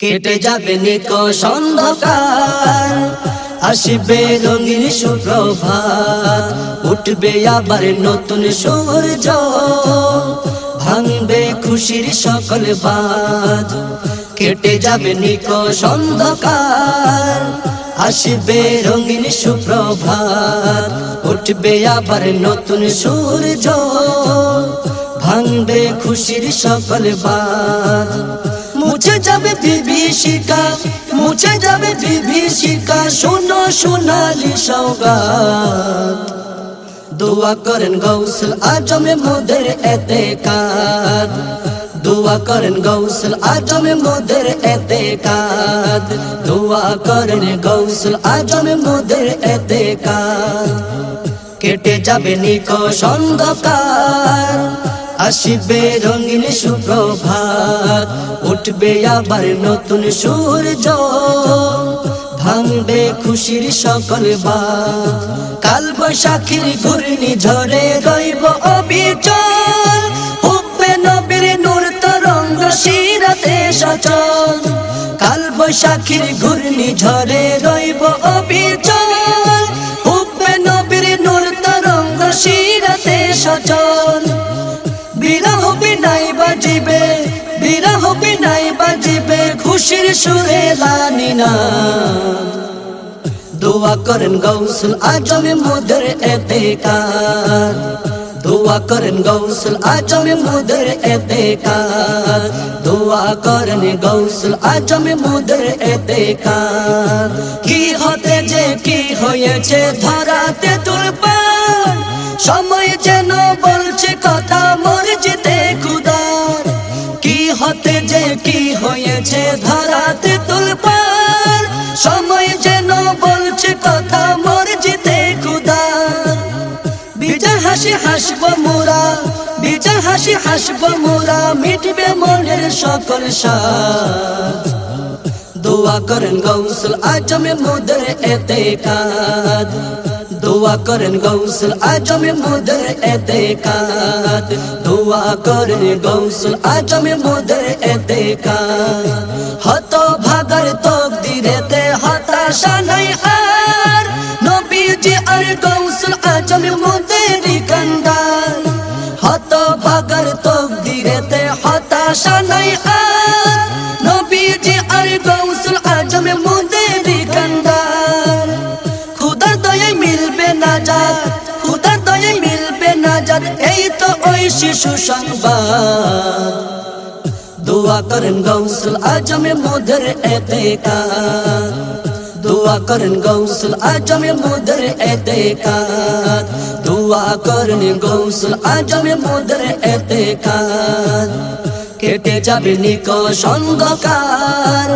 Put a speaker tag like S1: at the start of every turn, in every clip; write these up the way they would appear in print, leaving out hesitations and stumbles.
S1: কেটে যাবে নিকষ অন্ধকার, আসবে রঙিন সুপ্রভাত, উঠবে আবার নতুন সূর্য, ভাঙবে খুশির সকল বাঁধ। কেটে যাবে নিকষ অন্ধকার, আসবে রঙিন সুপ্রভাত, উঠবে আবার নতুন সূর্য, ভাঙবে খুশির সকল বাঁধ। মুছে যাবে বিভীষিকা, মুছে যাবে বিভীষিকা, শোনো সোনালি সওগাত। দোয়া করেন গৌসুল আজমে মোদের এতেকাদ, দোয়া করেন গৌসুল আজমে মোদের এতেকাদ, দোয়া করেন গৌসুল আজমে মোদের এতেকাদ। কেটে যাবে নিকষ অন্ধকার, আসবে রঙিন সুপ্রভাত, উঠবে আবার নতুন সূর্য, ভাঙবে খুশির সকল বাঁধ। কাল বৈশাখীর ঘূর্ণিঝড়ে রইব অবিচল, হুব্বে নবীর নূর তরঙ্গ শিরাতে সচল। কাল বৈশাখীর ঘূর্ণিঝড়ে রইব অবিচল, হুব্বে নবীর নূর তরঙ্গ শিরাতে সচল। বিরহ বিনাই বাজিবে, বিরহ বিনাই বাজিবে, খুশির সুরে লানিনা। দোয়া করেন গৌসুল আজমে মোদের এতেকাদ, দোয়া করেন গৌসুল আজমে মোদের এতেকাদ, দোয়া করেন গৌসুল আজমে মোদের এতেকাদ। কি হতে যে কি হয়েছে ধরাতে তুলপার, সময় যেন বলছে কথা মর্জিতে খুদার। কি হতে যে কি হয়েছে ধরাতে তুলপার, সময় যেন বলছে কথা মর্জিতে খুদার। বিজয় হাসি হাসব মোরা, বিজয় হাসি হাসব মোরা, মিটবে মনের সকল সাথ। দোয়া করেন গৌসুল আজমে মোদের এতেকাদ, দোয়া করেন গৌসুল আজমে মোদের এতেকাদ, দোয়া করেন গৌসুল আজমে মোদের এতেকাদ। হত ভাগার তকদিরেতে হতাশা নাই আর, নবীজি আর গৌসুল আজমে মোদের কান্দার। হত ভাগার তকদিরেতে হতাশা নাই আর, নবীজি আর গৌসুল আজমে মোদের কান্দার। খুদার দয়ায় মিলবে নাজাত, খুদার দয়ায় মিলবে নাজাত, এই তো ওই শিশু সংবাদ। দোয়া করেন গৌসুল আজমে মোদের এতেকাদ, দোয়া করেন গৌসুল আজমে মোদের এতেকাদ, দোয়া করেন গৌসুল আজমে মোদের এতেকাদ। কেটে যাবে নিকষ অন্ধকার,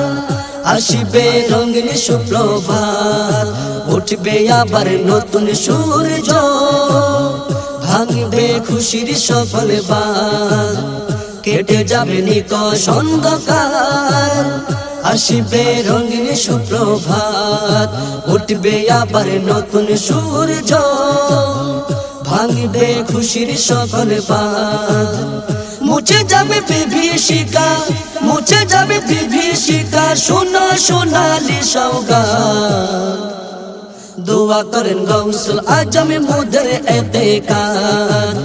S1: আসবে রঙিন সুপ্রভাত, উঠবে আবার নতুন সূর্য, ভাঙবে খুশির সকল বাঁধ। কেটে যাবে নিকষ অন্ধকার, আসবে রঙিন সুপ্রভাত, উঠবে আবার নতুন সূর্য, ভাঙবে খুশির সকল বাঁধ। মুছে যাবে বিভীষিকা, মুছে যাবে বিভীষিকা, শোনো সোনালি সওগাত। দোয়া করেন গৌসুল আজমে মোদের এতেকাদ,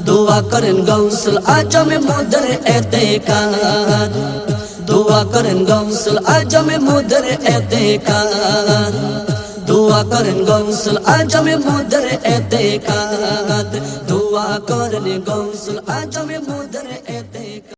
S1: দোয়া করেন গৌসুল আজমে মোদের এতেকাদ, দোয়া করেন গৌসুল আজমে মোদের এতেকাদ, দোয়া করেন গৌসুল আজমে মোদের এতেকাদ, দোয়া করেন গৌসুল আজমে মোদের এতেকাদ।